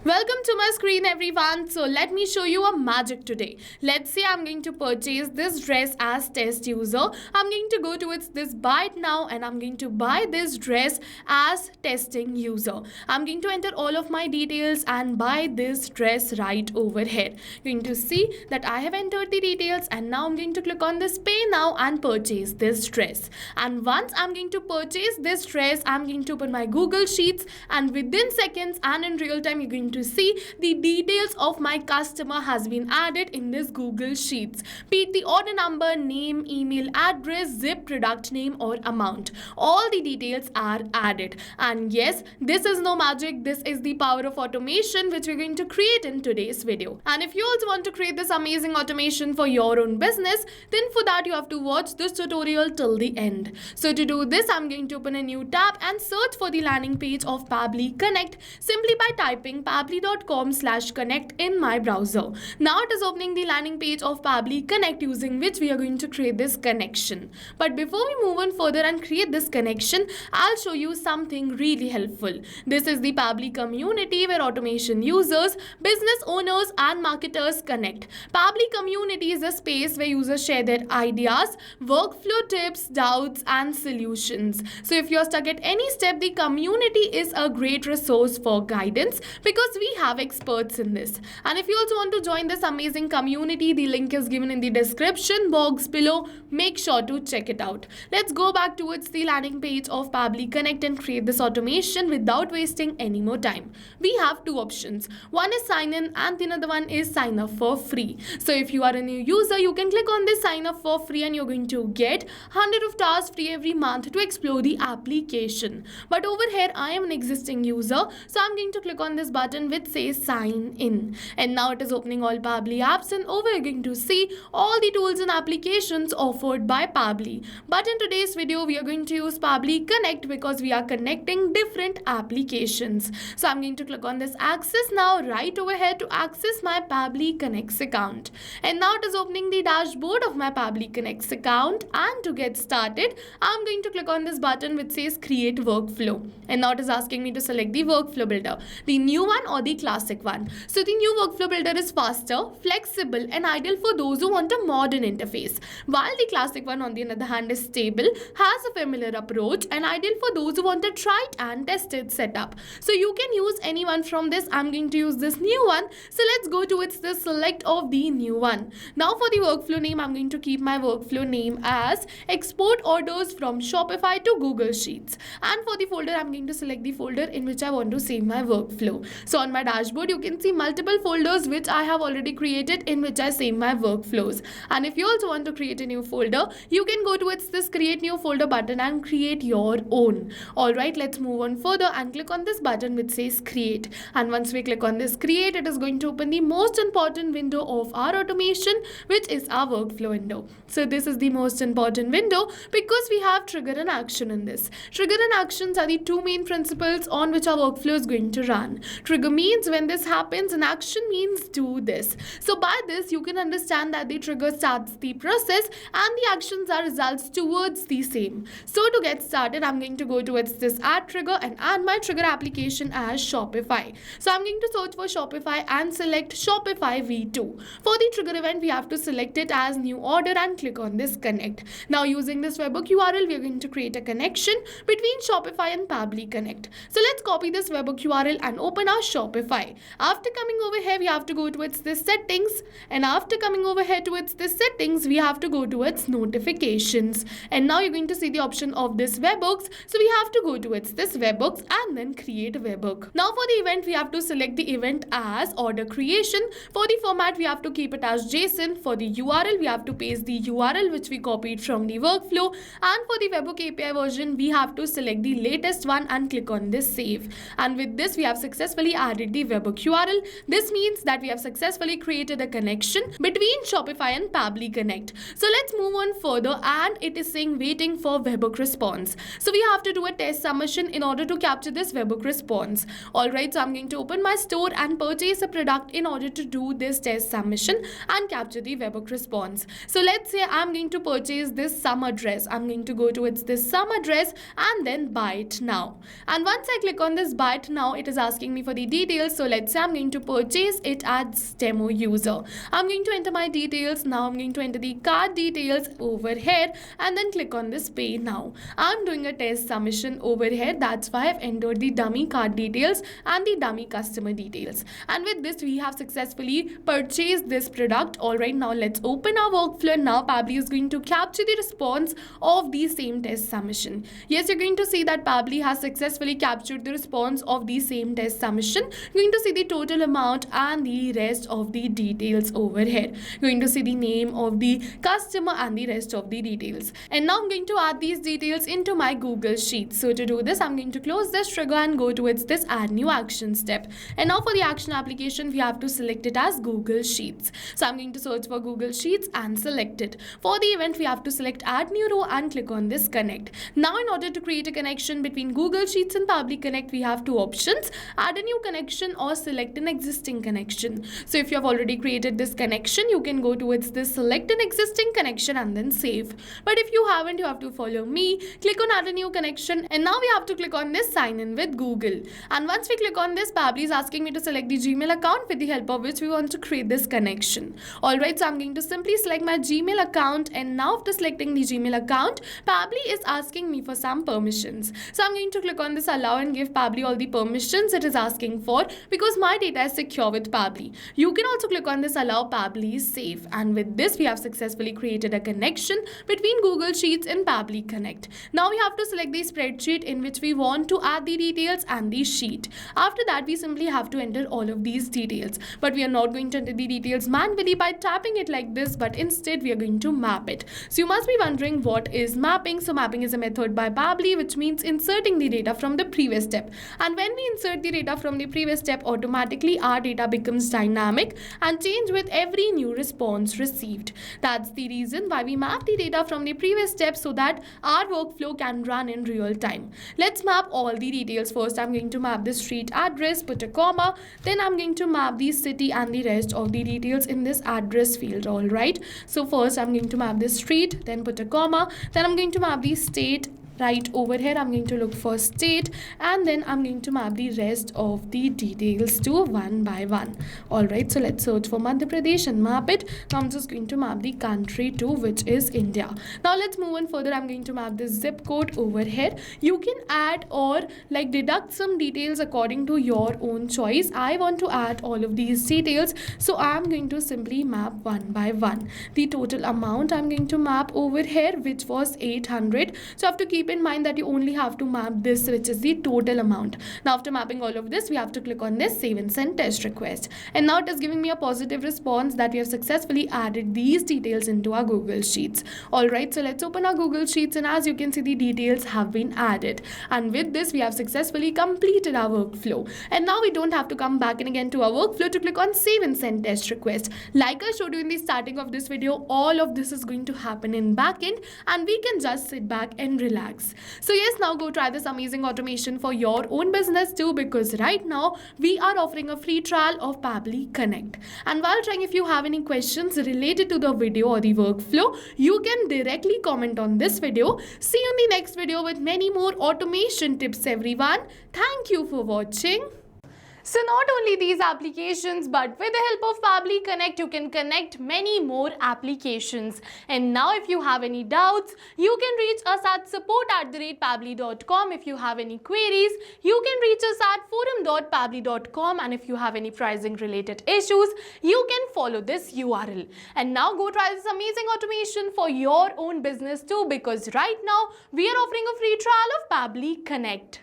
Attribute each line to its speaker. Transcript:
Speaker 1: Welcome to my screen everyone. So let me show you a magic today. Let's say I'm going to purchase this dress as test user. I'm going to go towards this buy it now and I'm going to buy this dress as testing user. I'm going to enter all of my details and buy this dress right over here. You're going to see that I have entered the details and now I'm going to click on this pay now and purchase this dress. And once I'm going to purchase this dress, I'm going to open my Google Sheets and within seconds and in real time you're going to see the details of my customer has been added in this Google Sheets. Be it the order number, name, email, address, zip, product name or amount. All the details are added. And yes, this is no magic. This is the power of automation which we're going to create in today's video. And if you also want to create this amazing automation for your own business, then for that you have to watch this tutorial till the end. So to do this, I'm going to open a new tab and search for the landing page of Pabbly Connect simply by typing pabbly.com/connect in my browser. Now it is opening the landing page of Pabbly Connect using which we are going to create this connection. But before we move on further and create this connection, I'll show you something really helpful. This is the Pabbly community where automation users, business owners and marketers connect. Pabbly community is a space where users share their ideas, workflow tips, doubts and solutions. So if you're stuck at any step, the community is a great resource for guidance because we have experts in this. And if you also want to join this amazing community, the link is given in the description box below. Make sure to check it out. Let's go back towards the landing page of Pabbly Connect and create this automation without wasting any more time. We have two options. One is sign in and the other one is sign up for free. So if you are a new user, you can click on this sign up for free and you're going to get 100 of tasks free every month to explore the application. But over here, I am an existing user, so I'm going to click on this button which says sign in. And now it is opening all Pabbly apps and over you're going to see all the tools and applications offered by Pabbly. But in today's video, we are going to use Pabbly Connect because we are connecting different applications. So I'm going to click on this access now right over here to access my Pabbly Connects account. And now it is opening the dashboard of my Pabbly Connects account, and to get started, I'm going to click on this button which says create workflow. And now it is asking me to select the workflow builder, the new one or the classic one. So the new workflow builder is faster, flexible and ideal for those who want a modern interface, while the classic one on the other hand is stable, has a familiar approach and ideal for those who want a tried and tested setup. So you can use any one from this. I'm going to use this new one. So let's go towards the select of the new one. Now for the workflow name, I'm going to keep my workflow name as export orders from Shopify to Google Sheets. And for the folder, I'm going to select the folder in which I want to save my workflow. So on my dashboard, you can see multiple folders which I have already created in which I save my workflows. And if you also want to create a new folder, you can go towards this create new folder button and create your own. Alright, let's move on further and click on this button which says create. And once we click on this create, it is going to open the most important window of our automation, which is our workflow window. So this is the most important window because we have trigger and action in this. Trigger and actions are the two main principles on which our workflow is going to run. Trigger means when this happens and action means do this. So by this you can understand that the trigger starts the process and the actions are results towards the same. So to get started, I'm going to go towards this add trigger and add my trigger application as Shopify. So I'm going to search for Shopify and select Shopify V2. For the trigger event, we have to select it as new order and click on this connect. Now using this webhook URL, we are going to create a connection between Shopify and Pabbly Connect. So let's copy this webhook URL and open our Shopify. After coming over here, we have to go towards this settings, and after coming over here towards this settings, we have to go towards notifications. And now you're going to see the option of this webhooks. So we have to go towards this webhooks and then create a webhook. Now for the event, we have to select the event as order creation. For the format, we have to keep it as JSON. For the URL, we have to paste the URL which we copied from the workflow. And for the webhook API version, we have to select the latest one and click on this save. And with this, we have successfully added the webhook URL. This means that we have successfully created a connection between Shopify and Pabbly Connect. So let's move on further, and it is saying waiting for webhook response. So we have to do a test submission in order to capture this webhook response. Alright, so I'm going to open my store and purchase a product in order to do this test submission and capture the webhook response. So let's say I'm going to purchase this summer dress. I'm going to go towards this summer dress and then buy it now. And once I click on this buy it now, it is asking me for the details. So let's say I'm going to purchase it as demo user. I'm going to enter my details. Now I'm going to enter the card details over here and then click on this pay now. I'm doing a test submission over here. That's why I've entered the dummy card details and the dummy customer details. And with this, we have successfully purchased this product. Alright, now let's open our workflow. And now Pabbly is going to capture the response of the same test submission. Yes, you're going to see that Pabbly has successfully captured the response of the same test submission. You're going to see the total amount and the rest of the details over here. You're going to see the name of the customer and the rest of the details. And now I'm going to add these details into my Google Sheets. So to do this, I'm going to close this trigger and go towards this add new action step. And now for the action application, we have to select it as Google Sheets. So I'm going to search for Google Sheets and select it. For the event, we have to select add new row and click on this connect. Now in order to create a connection between Google Sheets and Pabbly Connect, we have two options: add a new connection or select an existing connection. So if you have already created this connection, you can go towards this select an existing connection and then save. But if you haven't, you have to follow me. Click on add a new connection and now we have to click on this sign in with Google. And once we click on this, Pabbly is asking me to select the Gmail account with the help of which we want to create this connection. Alright, so I'm going to simply select my Gmail account, and now after selecting the Gmail account, Pabbly is asking me for some permissions. So I'm going to click on this allow and give Pabbly all the permissions it is asking for because my data is secure with Pabbly. You can also click on this allow Pabbly is safe, and with this we have successfully created a connection between Google Sheets and Pabbly Connect. Now we have to select the spreadsheet in which we want to add the details and the sheet. After that, we simply have to enter all of these details, but we are not going to enter the details manually by tapping it like this, but instead we are going to map it. So you must be wondering what is mapping. So mapping is a method by Pabbly which means inserting the data from the previous step, and when we insert the data from the previous step, automatically our data becomes dynamic and change with every new response received. That's the reason why we map the data from the previous step so that our workflow can run in real time. Let's map all the details. First, I'm going to map the street address, put a comma, then I'm going to map the city and the rest of the details in this address field. Alright, so first I'm going to map the street, then put a comma, then I'm going to map the state. Right over here, I'm going to look for state, and then I'm going to map the rest of the details to one by one. Alright, so let's search for Madhya Pradesh and map it. Now I'm just going to map the country too, which is India. Now let's move on further. I'm going to map the zip code over here. You can add or like deduct some details according to your own choice. I want to add all of these details, so I'm going to simply map one by one. The total amount I'm going to map over here, which was 800. So I have to keep in mind that you only have to map this, which is the total amount. Now after mapping all of this, we have to click on this save and send test request, and now it is giving me a positive response that we have successfully added these details into our Google Sheets. Alright, so let's open our Google Sheets, and as you can see, the details have been added, and with this we have successfully completed our workflow. And now we don't have to come back and again to our workflow to click on save and send test request. Like I showed you in the starting of this video, all of this is going to happen in backend, and we can just sit back and relax. So yes, now go try this amazing automation for your own business too, because right now we are offering a free trial of Pabbly Connect. And while trying, if you have any questions related to the video or the workflow, you can directly comment on this video. See you in the next video with many more automation tips, everyone. Thank you for watching. So not only these applications, but with the help of Pabbly Connect, you can connect many more applications. And now if you have any doubts, you can reach us at support@pabbly.com. If you have any queries, you can reach us at forum.pabbly.com. And if you have any pricing related issues, you can follow this URL. And now go try this amazing automation for your own business too, because right now we are offering a free trial of Pabbly Connect.